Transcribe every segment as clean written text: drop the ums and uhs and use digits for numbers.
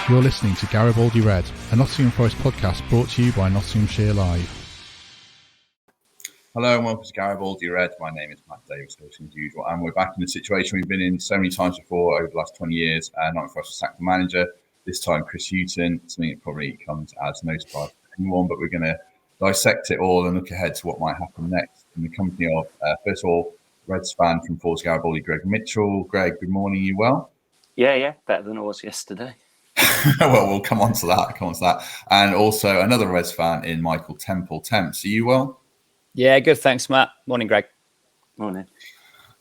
You're listening to Garibaldi Red, a Nottingham Forest podcast brought to you by Nottinghamshire Live. Hello and welcome to Garibaldi Red. My name is Matt Davies, hosting as usual, and we're back in the situation we've been in so many times before over the last 20 years. Nottingham Forest has sacked the manager, this time Chris Hughton, something that probably comes as no surprise to anyone, but we're going to dissect it all and look ahead to what might happen next in the company of, first of all, Reds fan from Forest Garibaldi, Greg Mitchell. Greg, good morning, you well? Yeah, better than I was yesterday. Well, we'll come on to that. And also another Reds fan in Michael Temple. Temps, are you well? Yeah, good. Thanks, Matt. Morning, Greg. Morning.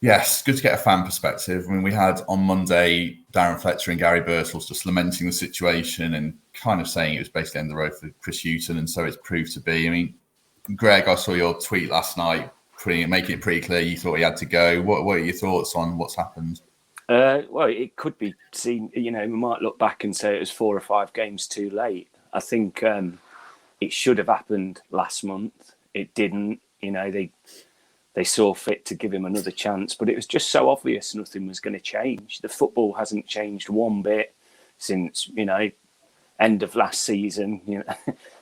Yes, good to get a fan perspective. I mean, we had on Monday Darren Fletcher and Gary Birtles just lamenting the situation and kind of saying it was basically end of the road for Chris Hughton, and so it's proved to be. I mean, Greg, I saw your tweet last night, making it pretty clear you thought he had to go. What are your thoughts on what's happened? Well, it could be seen, we might look back and say it was 4 or 5 games too late. I think it should have happened last month. It didn't. They saw fit to give him another chance, but it was just so obvious nothing was going to change. The football hasn't changed one bit since, end of last season,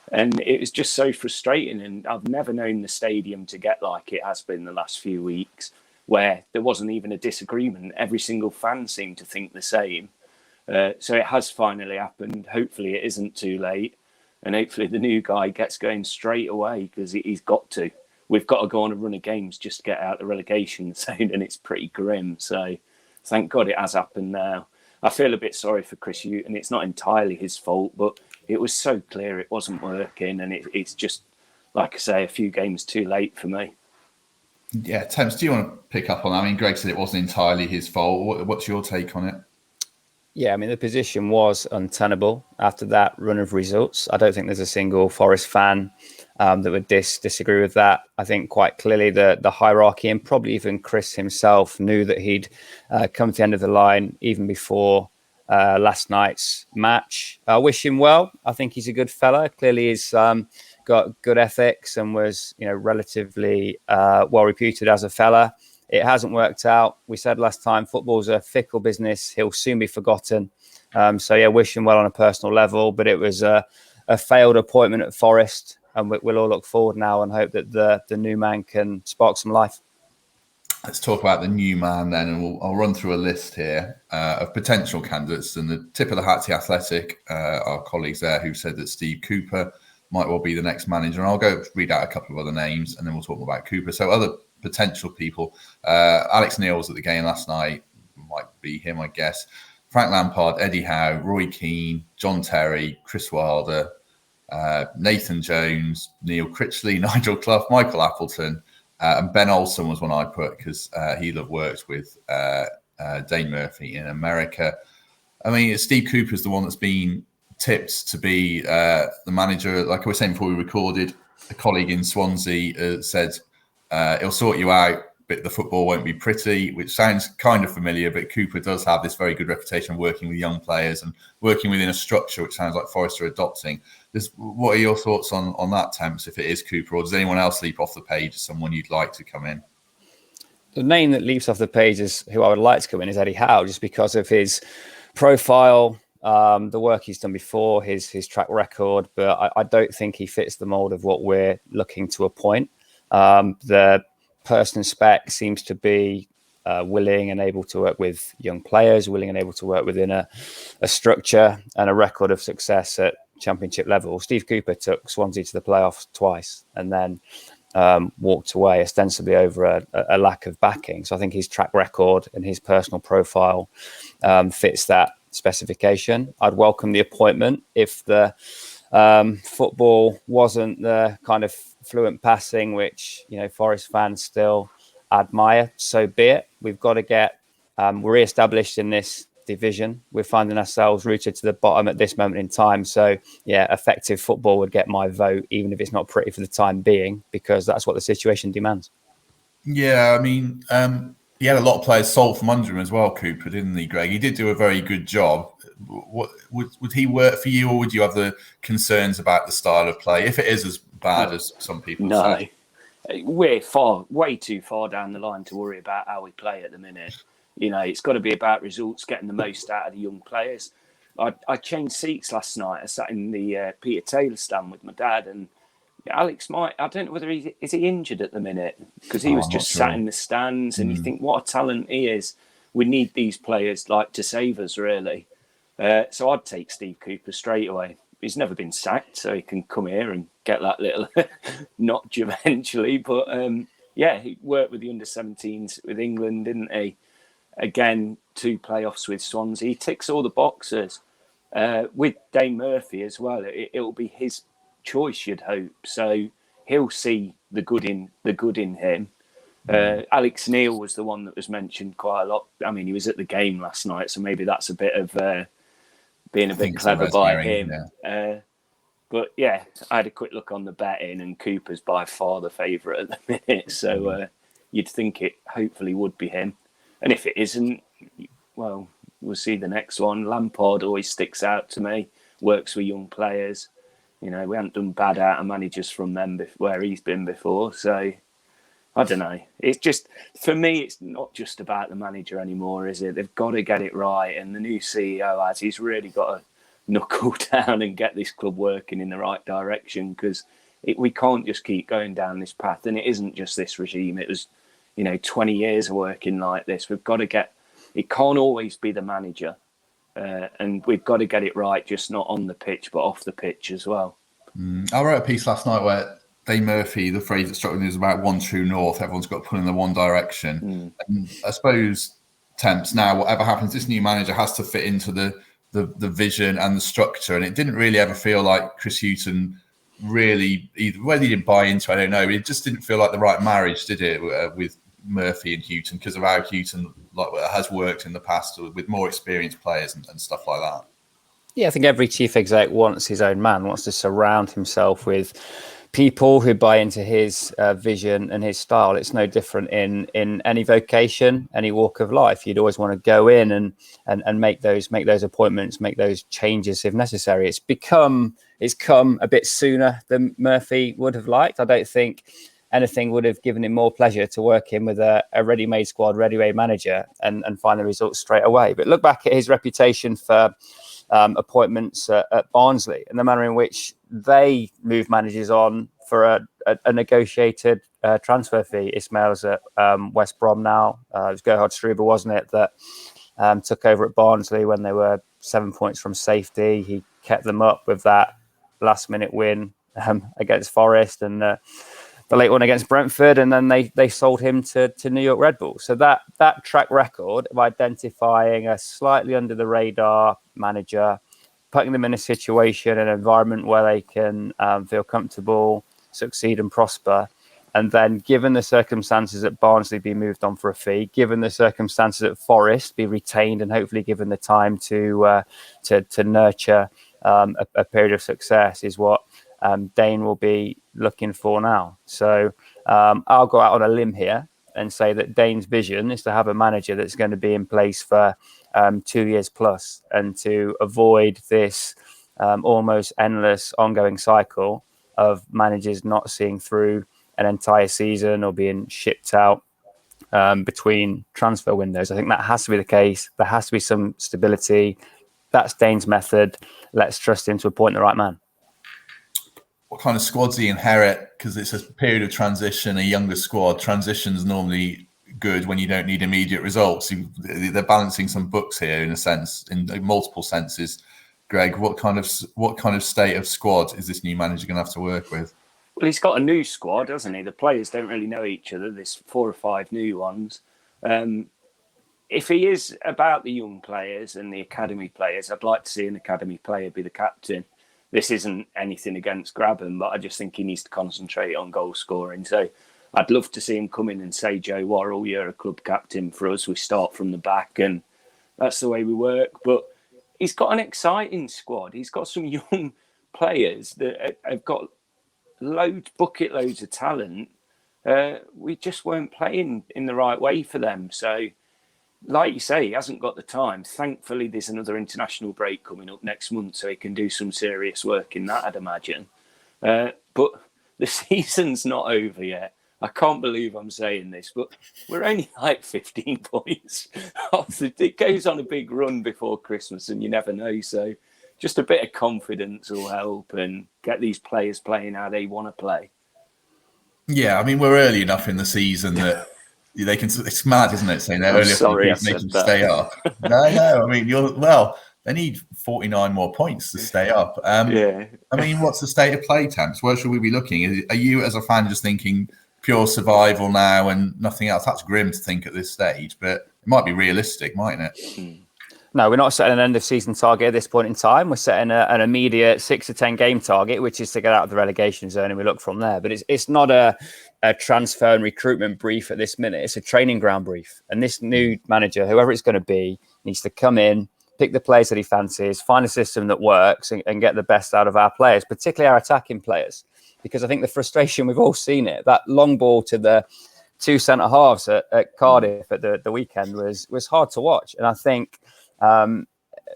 and it was just so frustrating. And I've never known the stadium to get like it has been the last few weeks, where there wasn't even a disagreement. Every single fan seemed to think the same. So it has finally happened. Hopefully it isn't too late. And hopefully the new guy gets going straight away, because he's got to. We've got to go on a run of games just to get out the relegation zone, and it's pretty grim. So thank God it has happened now. I feel a bit sorry for Chris Hughton. It's not entirely his fault, but it was so clear it wasn't working. And it's just, like I say, a few games too late for me. Yeah, Temps, do you want to pick up on that? I mean, Greg said it wasn't entirely his fault. What's your take on it? Yeah, I mean, the position was untenable after that run of results. I don't think there's a single Forest fan that would disagree with that. I think quite clearly the hierarchy, and probably even Chris himself, knew that he'd come to the end of the line even before last night's match. I wish him well. I think he's a good fella. Clearly he's got good ethics and was, relatively well reputed as a fella. It hasn't worked out. We said last time, football's a fickle business. He'll soon be forgotten. So yeah, wish him well on a personal level, but it was a failed appointment at Forest, and we'll all look forward now and hope that the new man can spark some life. Let's talk about the new man then, and I'll run through a list here of potential candidates. And the tip of the hat to Athletic, our colleagues there, who said that Steve Cooper might well be the next manager. And I'll go read out a couple of other names, and then we'll talk more about Cooper. So other potential people, Alex Neil was at the game last night, might be him, I guess. Frank Lampard, Eddie Howe, Roy Keane, John Terry, Chris Wilder, Nathan Jones, Neil Critchley, Nigel Clough, Michael Appleton, and Ben Olsen was one I put because he'll have worked with Dane Murphy in America. I mean, Steve Cooper's the one that's been tipped to be the manager. Like I was saying before we recorded, a colleague in Swansea said he'll sort you out, but the football won't be pretty, which sounds kind of familiar, but Cooper does have this very good reputation of working with young players and working within a structure, which sounds like Forest are adopting. What are your thoughts on that, Temps, if it is Cooper, or does anyone else leap off the page as someone you'd like to come in? The name that leaps off the page is who I would like to come in is Eddie Howe, just because of his profile, the work he's done before, his track record, but I don't think he fits the mould of what we're looking to appoint. The person in spec seems to be willing and able to work with young players, willing and able to work within a structure and a record of success at championship level. Steve Cooper took Swansea to the playoffs twice and then walked away ostensibly over a lack of backing. So I think his track record and his personal profile fits that specification. I'd welcome the appointment if the football wasn't the kind of fluent passing which Forest fans still admire. So be it. We've got to get re-established in this division. We're finding ourselves rooted to the bottom at this moment in time. So yeah, effective football would get my vote, even if it's not pretty for the time being, because that's what the situation demands. Yeah, I mean, he had a lot of players sold from under him as well, Cooper, didn't he, Greg? He did do a very good job. What would he work for you, or would you have the concerns about the style of play, if it is as bad as some people say? We're way too far down the line to worry about how we play at the minute. It's got to be about results, getting the most out of the young players. I changed seats last night. I sat in the Peter Taylor stand with my dad, and Alex might. I don't know whether is he injured at the minute, because he was just sat in the stands, and you think what a talent he is. We need these players like to save us, really. So I'd take Steve Cooper straight away. He's never been sacked, so he can come here and get that little notch eventually. But he worked with the under-17s with England, didn't he? Again, 2 playoffs with Swansea. He ticks all the boxes. With Dane Murphy as well, it'll be his choice, you'd hope. So he'll see the good in him. Alex Neil was the one that was mentioned quite a lot. I mean, he was at the game last night, so maybe that's a bit of being a bit clever by him. Yeah. But yeah, I had a quick look on the betting, and Cooper's by far the favourite at the minute. So you'd think it hopefully would be him. And if it isn't, well, we'll see the next one. Lampard always sticks out to me. Works with young players. We haven't done bad out of managers from them where he's been before. So I don't know. It's just, for me, it's not just about the manager anymore, is it? They've got to get it right. And the new CEO he's really got to knuckle down and get this club working in the right direction, because we can't just keep going down this path. And it isn't just this regime. It was, 20 years of working like this. We've got to it can't always be the manager. And we've got to get it right, just not on the pitch, but off the pitch as well. I wrote a piece last night where Dane Murphy, the phrase that struck me was about one true north. Everyone's got to pull in the one direction. And I suppose, Temps, now whatever happens, this new manager has to fit into the vision and the structure. And it didn't really ever feel like Chris Hughton really, whether he didn't buy into it, I don't know. It just didn't feel like the right marriage, did it, with Murphy and Hughton, because of how Hughton has worked in the past with more experienced players and stuff like that. Yeah, I think every chief exec wants his own man, wants to surround himself with people who buy into his vision and his style. It's no different in any vocation, any walk of life. You'd always want to go in and make those appointments, make those changes if necessary. It's come a bit sooner than Murphy would have liked. I don't think anything would have given him more pleasure to work in with a ready-made squad, ready-made manager and find the results straight away. But look back at his reputation for appointments at Barnsley and the manner in which they move managers on for a negotiated transfer fee. Ismail's at West Brom now. It was Gerhard Struber, wasn't it, that took over at Barnsley when they were 7 points from safety. He kept them up with that last-minute win against Forest and the late one against Brentford, and then they sold him to New York Red Bull. So that track record of identifying a slightly under the radar manager, putting them in a situation, an environment where they can feel comfortable, succeed and prosper, and then given the circumstances at Barnsley, be moved on for a fee, given the circumstances at Forest, be retained and hopefully given the time to nurture a period of success is what Dane will be looking for now. So I'll go out on a limb here and say that Dane's vision is to have a manager that's going to be in place for 2 years plus, and to avoid this almost endless ongoing cycle of managers not seeing through an entire season or being shipped out between transfer windows. I think that has to be the case. There has to be some stability. That's Dane's method. Let's trust him to appoint the right man. What kind of squad does he inherit? Because it's a period of transition, a younger squad. Transition's normally good when you don't need immediate results. They're balancing some books here in a sense, in multiple senses. Greg, what kind of state of squad is this new manager going to have to work with? Well, he's got a new squad, hasn't he? The players don't really know each other. There's 4 or 5 new ones. If he is about the young players and the academy players, I'd like to see an academy player be the captain. This isn't anything against Grabham, but I just think he needs to concentrate on goal scoring. So I'd love to see him come in and say, Joe Worrell, you're a club captain for us. We start from the back and that's the way we work. But he's got an exciting squad. He's got some young players that have got bucket loads of talent. We just weren't playing in the right way for them. So like you say, he hasn't got the time. Thankfully, there's another international break coming up next month, so he can do some serious work in that, I'd imagine. But the season's not over yet. I can't believe I'm saying this, but we're only like 15 points off. It goes on a big run before Christmas, and you never know. So just a bit of confidence will help and get these players playing how they want to play. Yeah, I mean, we're early enough in the season that they can. It's mad, isn't it? Saying they're early Sorry, enough they can stay up. No. I mean, they need 49 more points to stay up. Yeah. I mean, what's the state of play, Temps? Where should we be looking? Are you, as a fan, just thinking pure survival now and nothing else? That's grim to think at this stage, but it might be realistic, mightn't it? No, we're not setting an end of season target at this point in time. We're setting an immediate 6 to 10 game target, which is to get out of the relegation zone, and we look from there. But it's not a transfer and recruitment brief at this minute. It's a training ground brief. And this new manager, whoever it's going to be, needs to come in, pick the players that he fancies, find a system that works, and get the best out of our players, particularly our attacking players. Because I think the frustration, we've all seen it, that long ball to the two centre halves at Cardiff at the weekend was hard to watch. And I think there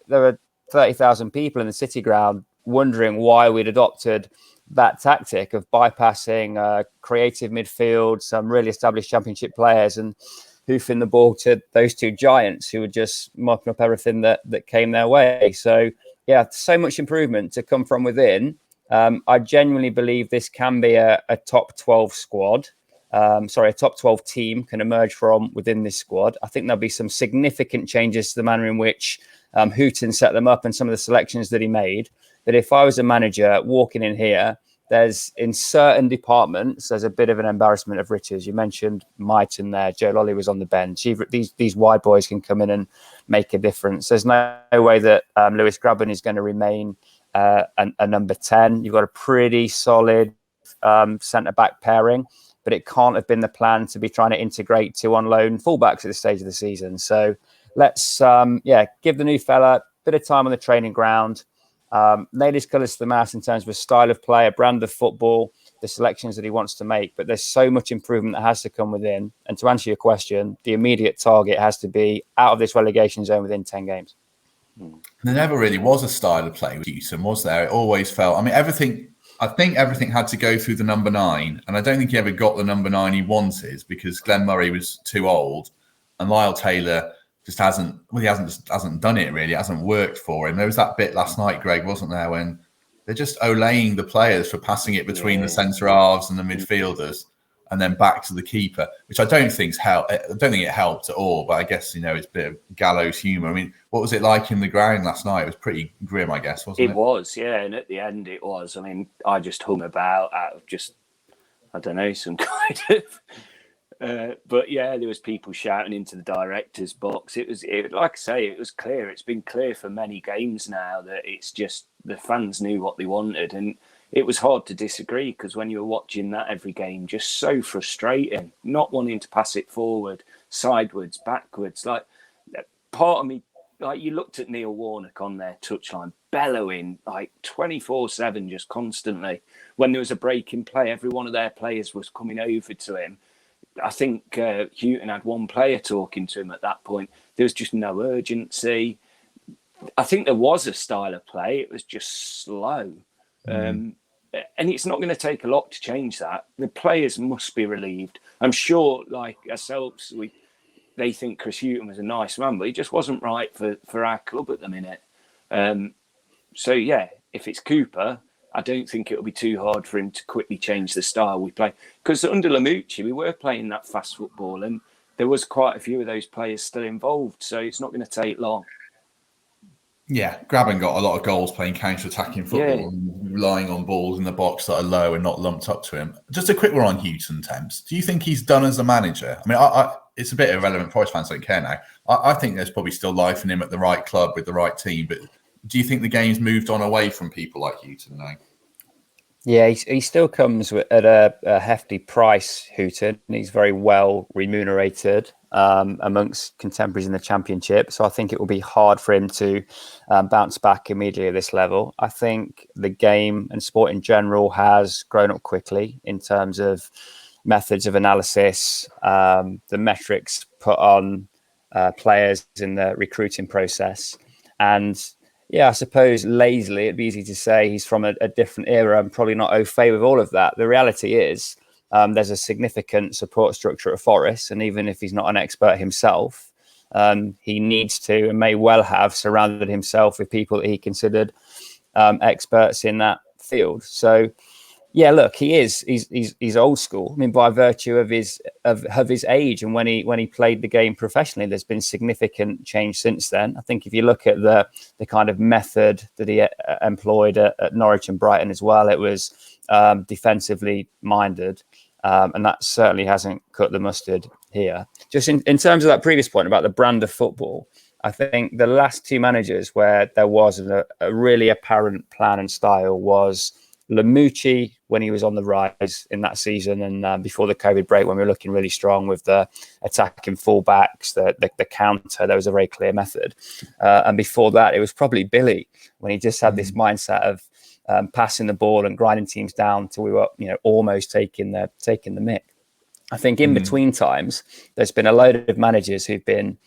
were 30,000 people in the City ground wondering why we'd adopted that tactic of bypassing creative midfield, some really established championship players, and hoofing the ball to those two giants who were just mopping up everything that came their way. So, yeah, so much improvement to come from within. I genuinely believe this can be a top 12 squad. A top 12 team can emerge from within this squad. I think there'll be some significant changes to the manner in which Hughton set them up and some of the selections that he made. That if I was a manager walking in here, there's in certain departments, there's a bit of an embarrassment of riches. You mentioned Mighton there. Joe Lolly was on the bench. These wide boys can come in and make a difference. There's no way that Lewis Grabban is going to remain a number 10. You've got a pretty solid centre-back pairing, but it can't have been the plan to be trying to integrate two on loan fullbacks at this stage of the season. So let's give the new fella a bit of time on the training ground, laid his colours to the mast in terms of a style of play, a brand of football, the selections that he wants to make. But there's so much improvement that has to come within. And to answer your question, the immediate target has to be out of this relegation zone within 10 games. There never really was a style of play with Houston, was there? It always felt, I think everything had to go through the number 9, and I don't think he ever got the number 9 he wanted because Glenn Murray was too old, and Lyle Taylor just hasn't done it really. It hasn't worked for him. There was that bit last night, Greg, wasn't there, when they're just olaying the players for passing it between the centre halves and the midfielders, and then back to the keeper, which I don't think it helped at all. But I guess it's a bit of gallows humour. I mean, what was it like in the ground last night? It was pretty grim, I guess, wasn't it? It was, yeah. And at the end, it was. I mean, I just hung about out of just, I don't know, some kind of. But yeah, there was people shouting into the director's box. It was like I say, it was clear. It's been clear for many games now that it's just the fans knew what they wanted, and it was hard to disagree because when you were watching that every game, just so frustrating, not wanting to pass it forward, sideways, backwards. Like part of me, like you looked at Neil Warnock on their touchline, bellowing like 24/7, just constantly. When there was a break in play, every one of their players was coming over to him. I think Hughton had one player talking to him at that point. There was just no urgency. I think there was a style of play. It was just slow. And it's not going to take a lot to change that. The players must be relieved. I'm sure, like ourselves, they think Chris Hughton was a nice man, but he just wasn't right for our club at the minute. So, yeah, if it's Cooper, I don't think it'll be too hard for him to quickly change the style we play. Because under Lamucci, we were playing that fast football, and there was quite a few of those players still involved, so it's not going to take long. Yeah, Grabban got a lot of goals playing counter-attacking football and relying on balls in the box that are low and not lumped up to him. Just a quick one on Hughton, Temps. Do you think he's done as a manager? I mean, it's a bit irrelevant. Forest fans don't care now. I think there's probably still life in him at the right club with the right team. But do you think the game's moved on away from people like Hughton now? Yeah, he still comes at a hefty price, Hughton. He's very well remunerated amongst contemporaries in the Championship. So I think it will be hard for him to bounce back immediately at this level. I think the game and sport in general has grown up quickly in terms of methods of analysis, the metrics put on players in the recruiting process. And yeah, I suppose lazily, it'd be easy to say he's from a different era and probably not au fait with all of that. The reality is there's a significant support structure at Forest, and even if he's not an expert himself, he needs to and may well have surrounded himself with people that he considered experts in that field. So yeah, look, he's old school. I mean, by virtue of his age, and when he played the game professionally, there's been significant change since then. I think if you look at the kind of method that he employed at Norwich and Brighton as well, it was defensively minded, and that certainly hasn't cut the mustard here. Just in terms of that previous point about the brand of football, I think the last two managers where there was a really apparent plan and style was Lamucci when he was on the rise in that season, and before the COVID break when we were looking really strong with the attacking fullbacks, the counter, there was a very clear method. And before that, it was probably Billy when he just had this mindset of passing the ball and grinding teams down till we were, almost taking the mick. I think in between times, there's been a load of managers who've been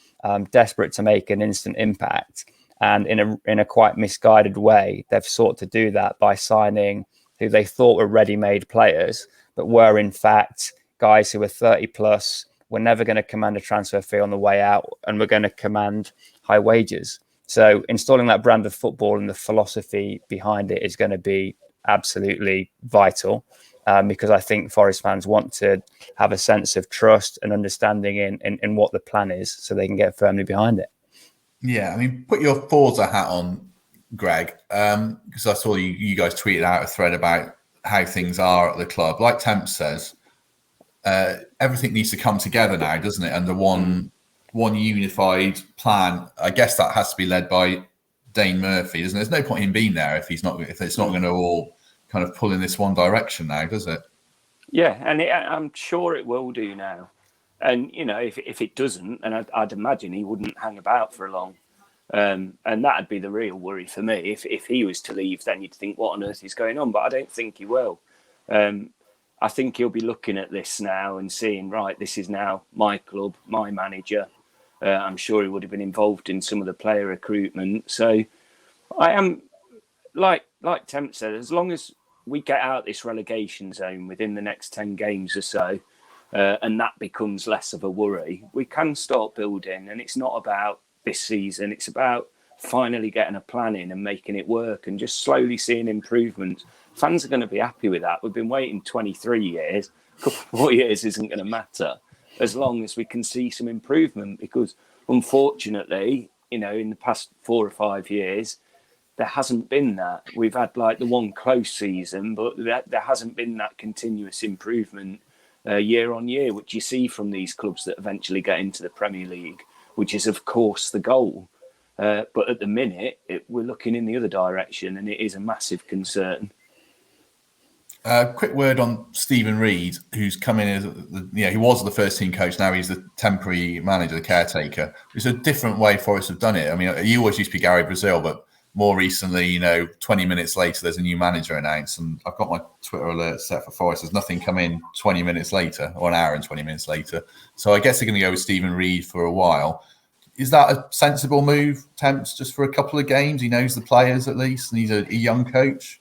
desperate to make an instant impact. And in a quite misguided way, they've sought to do that by signing who they thought were ready-made players, but were in fact guys who were 30 plus, were never going to command a transfer fee on the way out, and were going to command high wages. So installing that brand of football and the philosophy behind it is going to be absolutely vital, because I think Forest fans want to have a sense of trust and understanding in what the plan is, so they can get firmly behind it. Yeah, I mean, put your Forza hat on, Greg, because I saw you guys tweeted out a thread about how things are at the club. Like Temp says, everything needs to come together now, doesn't it? Under one unified plan. I guess that has to be led by Dane Murphy, isn't it? There's no point in being there if it's not going to all kind of pull in this one direction now, does it? Yeah, and I'm sure it will do now. And, if it doesn't, and I'd imagine he wouldn't hang about for long. And that'd be the real worry for me. If he was to leave, then you'd think, what on earth is going on? But I don't think he will. I think he'll be looking at this now and seeing, right, this is now my club, my manager. I'm sure he would have been involved in some of the player recruitment. So I am, like Temp said, as long as we get out this relegation zone within the next 10 games or so, and that becomes less of a worry, we can start building. And it's not about this season, it's about finally getting a plan in and making it work and just slowly seeing improvements. Fans are going to be happy with that. We've been waiting 23 years. A couple more years isn't going to matter as long as we can see some improvement, because unfortunately, in the past 4 or 5 years, there hasn't been that. We've had like the one close season, but there hasn't been that continuous improvement year on year, which you see from these clubs that eventually get into the Premier League, which is, of course, the goal. But at the minute, we're looking in the other direction, and it is a massive concern. Quick word on Stephen Reid, who's come in as he was the first team coach. Now he's the temporary manager, the caretaker. It's a different way Forest have done it. I mean, you always used to be Gary Brazil, but more recently, 20 minutes later, there's a new manager announced, and I've got my Twitter alert set for Forest. There's nothing come in 20 minutes later, or an hour and 20 minutes later. So I guess they're going to go with Stephen Reid for a while. Is that a sensible move, Temps, just for a couple of games? He knows the players at least, and he's a young coach.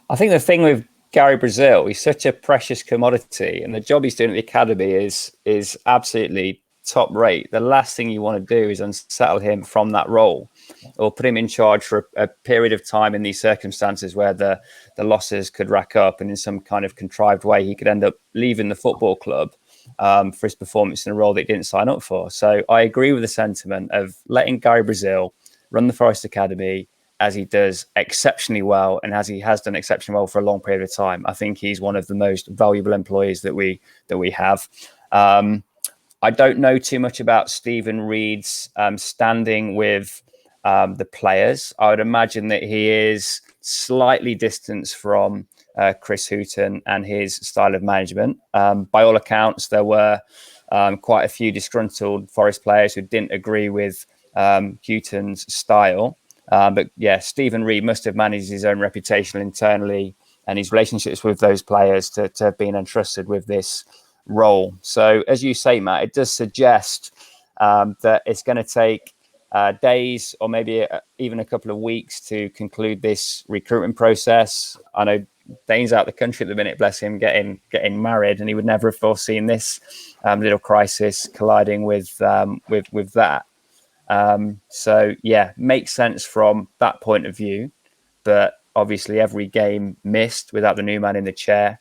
I think the thing with Gary Brazil, he's such a precious commodity, and the job he's doing at the academy is absolutely top rate. The last thing you want to do is unsettle him from that role, or put him in charge for a period of time in these circumstances where the losses could rack up, and in some kind of contrived way he could end up leaving the football club for his performance in a role that he didn't sign up for. So I agree with the sentiment of letting Gary Brazil run the Forest Academy as he does exceptionally well, and as he has done exceptionally well for a long period of time. I think he's one of the most valuable employees that we have. I don't know too much about Stephen Reid's standing with the players. I would imagine that he is slightly distanced from Chris Hughton and his style of management. By all accounts, there were quite a few disgruntled Forest players who didn't agree with Hughton's style. But yeah, Stephen Reid must have managed his own reputation internally and his relationships with those players to have been entrusted with this role. So as you say, Matt, it does suggest that it's going to take days or maybe even a couple of weeks to conclude this recruitment process. I know Dane's out the country at the minute, bless him, getting married, and he would never have foreseen this little crisis colliding with that. So yeah, makes sense from that point of view, but obviously every game missed without the new man in the chair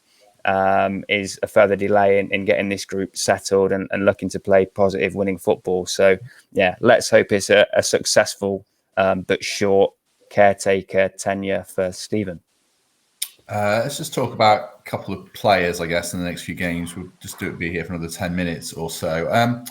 is a further delay in getting this group settled and looking to play positive winning football. So yeah, let's hope it's a successful but short caretaker tenure for Stephen. Let's just talk about a couple of players, I guess, in the next few games. We'll just be here for another 10 minutes or so.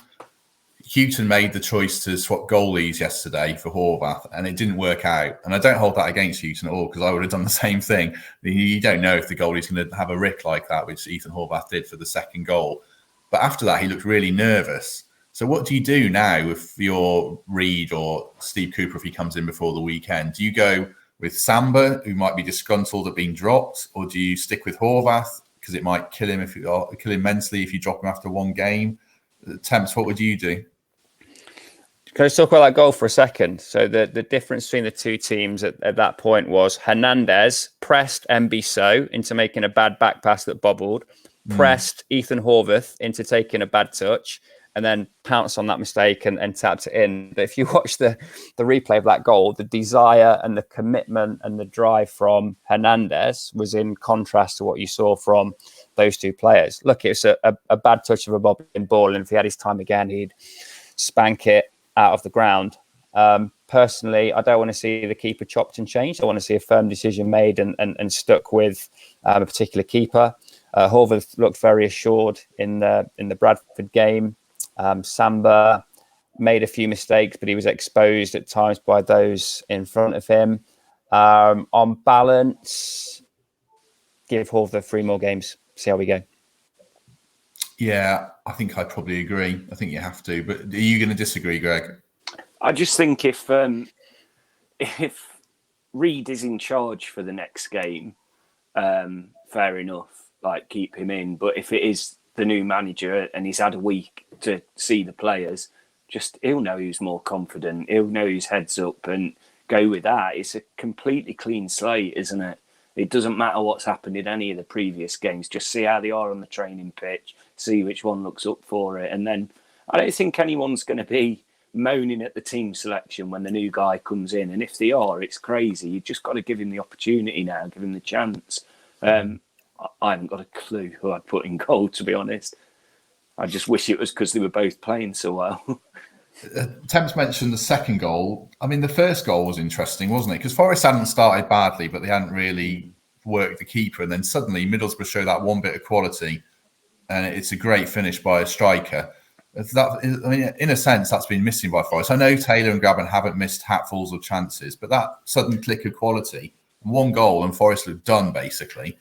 Hughton made the choice to swap goalies yesterday for Horvath, and it didn't work out. And I don't hold that against Hughton at all, because I would have done the same thing. You don't know if the goalie's going to have a rick like that, which Ethan Horvath did for the second goal. But after that, he looked really nervous. So what do you do now if you're Reid or Steve Cooper, if he comes in before the weekend? Do you go with Samba, who might be disgruntled at being dropped, or do you stick with Horvath because it might kill him mentally if you drop him after one game? Temps, what would you do? Can I talk about that goal for a second? So the difference between the two teams at that point was Hernandez pressed Mbiso into making a bad back pass that bobbled, pressed Ethan Horvath into taking a bad touch, and then pounced on that mistake and tapped it in. But if you watch the replay of that goal, the desire and the commitment and the drive from Hernandez was in contrast to what you saw from those two players. Look, it was a bad touch of a bobbing ball, and if he had his time again, he'd spank it out of the ground. Personally, I don't want to see the keeper chopped and changed. I want to see a firm decision made and stuck with a particular keeper. Horvath looked very assured in the Bradford game. Samba made a few mistakes, but he was exposed at times by those in front of him. On balance, give Horvath 3 more games. See how we go. Yeah, I think I probably agree. I think you have to. But are you going to disagree, Greg? I just think if Reid is in charge for the next game, fair enough, like keep him in. But if it is the new manager and he's had a week to see the players, just he'll know who's more confident. He'll know who's heads up and go with that. It's a completely clean slate, isn't it? It doesn't matter what's happened in any of the previous games. Just see how they are on the training pitch, see which one looks up for it. And then I don't think anyone's going to be moaning at the team selection when the new guy comes in. And if they are, it's crazy. You've just got to give him the opportunity now, give him the chance. I haven't got a clue who I'd put in goal, to be honest. I just wish it was because they were both playing so well. Temps mentioned the second goal. I mean, the first goal was interesting, wasn't it? Because Forest hadn't started badly, but they hadn't really worked the keeper. And then suddenly Middlesbrough showed that one bit of quality. And it's a great finish by a striker. In a sense, that's been missing by Forest. I know Taylor and Graben haven't missed hatfuls of chances, but that sudden click of quality, one goal and Forest looked done, basically.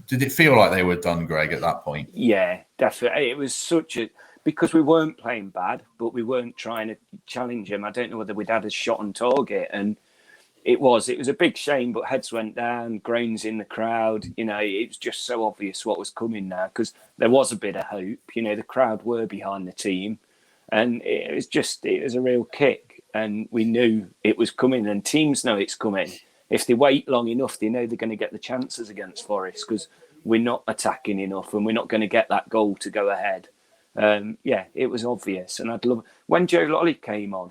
Did it feel like they were done, Greg, at that point? Yeah, definitely. It was because we weren't playing bad, but we weren't trying to challenge him. I don't know whether we'd had a shot on target, and it was a big shame, but heads went down, groans in the crowd. You know, it was just so obvious what was coming now, because there was a bit of hope. You know, the crowd were behind the team, and it was a real kick, and we knew it was coming, and teams know it's coming. If they wait long enough, they know they're going to get the chances against Forest, because we're not attacking enough, and we're not going to get that goal to go ahead. It was obvious, and I'd love when Joe Lolly came on.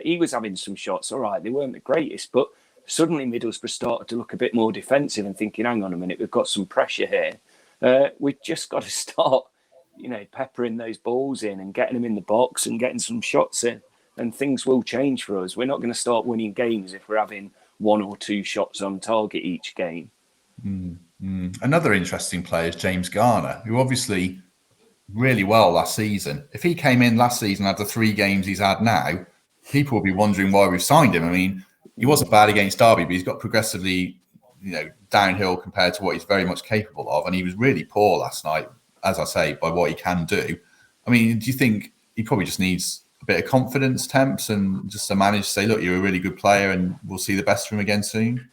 He was having some shots, all right. They weren't the greatest, but suddenly Middlesbrough started to look a bit more defensive and thinking, hang on a minute, we've got some pressure here. We've just got to start, peppering those balls in and getting them in the box and getting some shots in, and things will change for us. We're not going to start winning games if we're having 1 or 2 shots on target each game. Another interesting player is James Garner, who obviously really well last season. If he came in last season after 3 games he's had now, people will be wondering why we've signed him. I mean, he wasn't bad against Derby, but he's got progressively, downhill compared to what he's very much capable of. And he was really poor last night, as I say, by what he can do. I mean, do you think he probably just needs a bit of confidence, Temps, and just to manage to say, look, you're a really good player and we'll see the best from him again soon?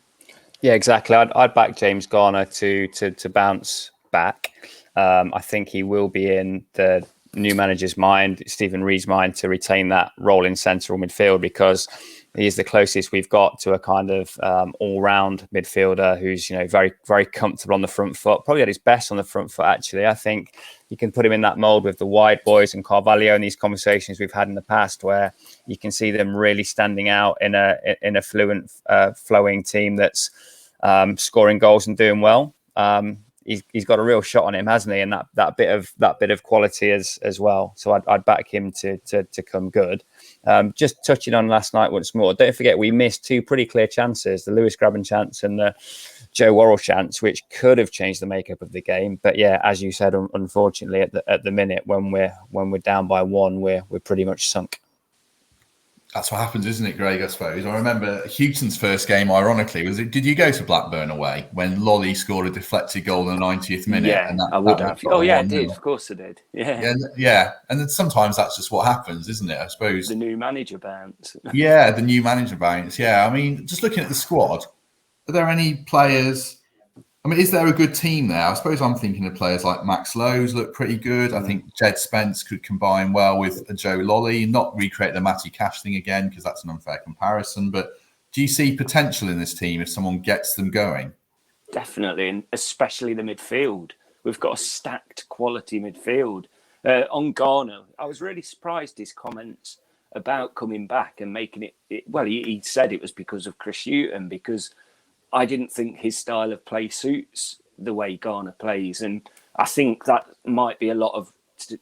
Yeah, exactly. I'd back James Garner to bounce back. I think he will be in the new manager's mind, Stephen Reid's mind, to retain that role in central midfield, because He is the closest we've got to a kind of all-round midfielder who's, very, very comfortable on the front foot. Probably at his best on the front foot, actually. I think you can put him in that mould with the wide boys and Carvalho and these conversations we've had in the past, where you can see them really standing out in a fluent, flowing team that's scoring goals and doing well. He's got a real shot on him, hasn't he? And that bit of quality as well. So I'd back him to come good. Just touching on last night once more. Don't forget we missed two pretty clear chances: the Lewis Grabban chance and the Joe Worrell chance, which could have changed the makeup of the game. But yeah, as you said, unfortunately, at the minute when we're down by one, we're pretty much sunk. That's what happens, isn't it, Greg? I suppose. I remember Hughton's first game, ironically, did you go to Blackburn away when Lolly scored a deflected goal in the 90th minute? Yeah, and I would have. Oh, yeah, I did. Of course I did. Yeah. And then sometimes that's just what happens, isn't it? I suppose. The new manager bounce. Yeah, the new manager bounce. Yeah, I mean, just looking at the squad, are there any players? I mean, is there a good team there? I suppose I'm thinking of players like Max Lowe's look pretty good. I think Jed Spence could combine well with a Joe Lolly, not recreate the Matty Cash thing again, because that's an unfair comparison. But do you see potential in this team if someone gets them going? Definitely, and especially the midfield. We've got a stacked quality midfield. On Garner, I was really surprised his comments about coming back and making it. Well, he said it was because of Chris Hughton, because I didn't think his style of play suits the way Garner plays. And I think that might be a lot of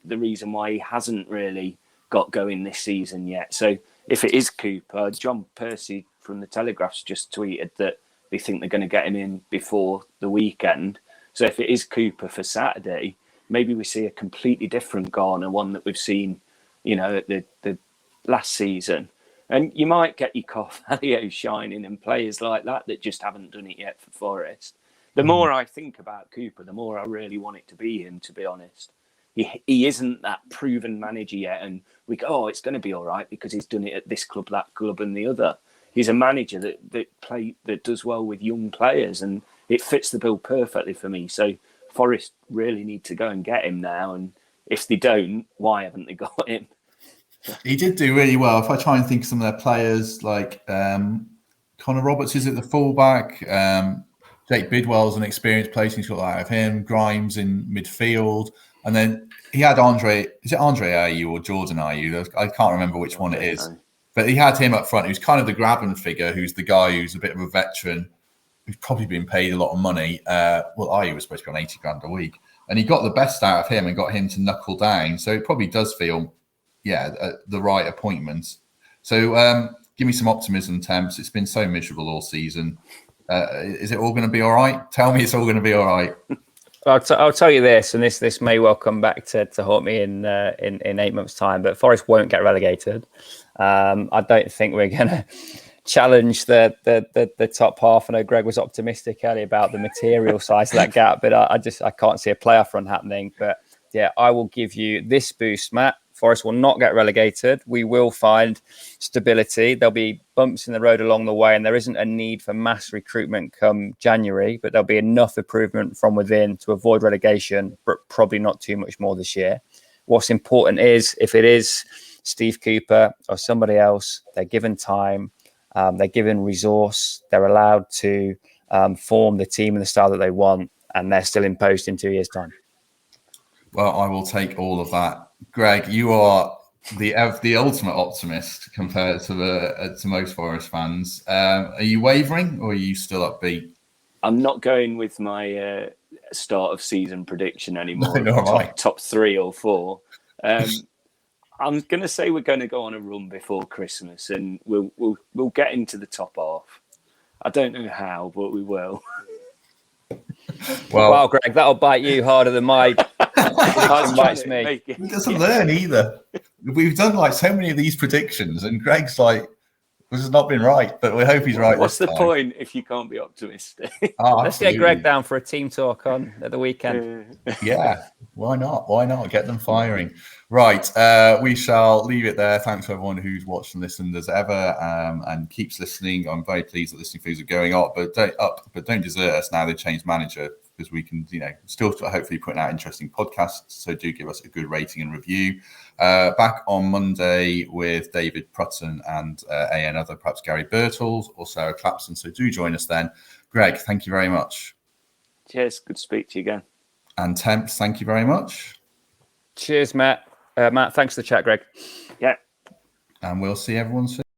the reason why he hasn't really got going this season yet. So if it is Cooper, John Percy from the Telegraph's just tweeted that they think they're going to get him in before the weekend. So if it is Cooper for Saturday, maybe we see a completely different Garner, one that we've seen, at the last season. And you might get your Carvalho shining and players like that just haven't done it yet for Forest. The more I think about Cooper, the more I really want it to be him, to be honest. He isn't that proven manager yet. And we go, it's going to be all right because he's done it at this club, that club and the other. He's a manager that does well with young players, and it fits the bill perfectly for me. So Forest really need to go and get him now. And if they don't, why haven't they got him? He did do really well. If I try and think of some of their players, like Connor Roberts is at the fullback, Jake Bidwell's an experienced player, he's got that out of him, Grimes in midfield, and then he had Andre Ayew or Jordan Ayew? I can't remember which one it is, but he had him up front. He was kind of the Grabban figure, who's the guy who's a bit of a veteran, who's probably been paid a lot of money. Ayew was supposed to be on 80 grand a week, and he got the best out of him and got him to knuckle down. So it probably does feel the right appointment. So give me some optimism, Temps. It's been so miserable all season. Is it all going to be all right? Tell me it's all going to be all right. I'll tell you this, and this may well come back to haunt me in 8 months' time, but Forest won't get relegated. I don't think we're going to challenge the top half. I know Greg was optimistic earlier about the material size of that gap, but I can't see a playoff run happening. But yeah, I will give you this boost, Matt. Forest will not get relegated. We will find stability. There'll be bumps in the road along the way, and there isn't a need for mass recruitment come January, but there'll be enough improvement from within to avoid relegation, but probably not too much more this year. What's important is if it is Steve Cooper or somebody else, they're given time, they're given resource, they're allowed to form the team and the style that they want, and they're still in post in 2 years' time. Well, I will take all of that. Greg, you are the ultimate optimist compared to most Forest fans. Are you wavering or are you still upbeat? I'm not going with my start of season prediction anymore. Top 3 or 4. I'm going to say we're going to go on a run before Christmas, and we'll get into the top half. I don't know how, but we will. Well, wow, Greg, that'll bite you harder than my. Bites me. He doesn't learn either. We've done like so many of these predictions, and Greg's like, "This has not been right," but we hope he's right. What's the point if you can't be optimistic? Let's get Greg down for a team talk on at the weekend. Yeah, why not? Why not get them firing? Right, we shall leave it there. Thanks to everyone who's watched and listened as ever, and keeps listening. I'm very pleased that listening fees are going up, but don't desert us now. They've changed manager. because we can, still hopefully putting out interesting podcasts. So do give us a good rating and review. Back on Monday with David Prutton and another, perhaps Gary Birtles or Sarah Clapson. So do join us then. Greg, thank you very much. Cheers. Good to speak to you again. And Temps, thank you very much. Cheers, Matt. Matt, thanks for the chat, Greg. Yeah. And we'll see everyone soon.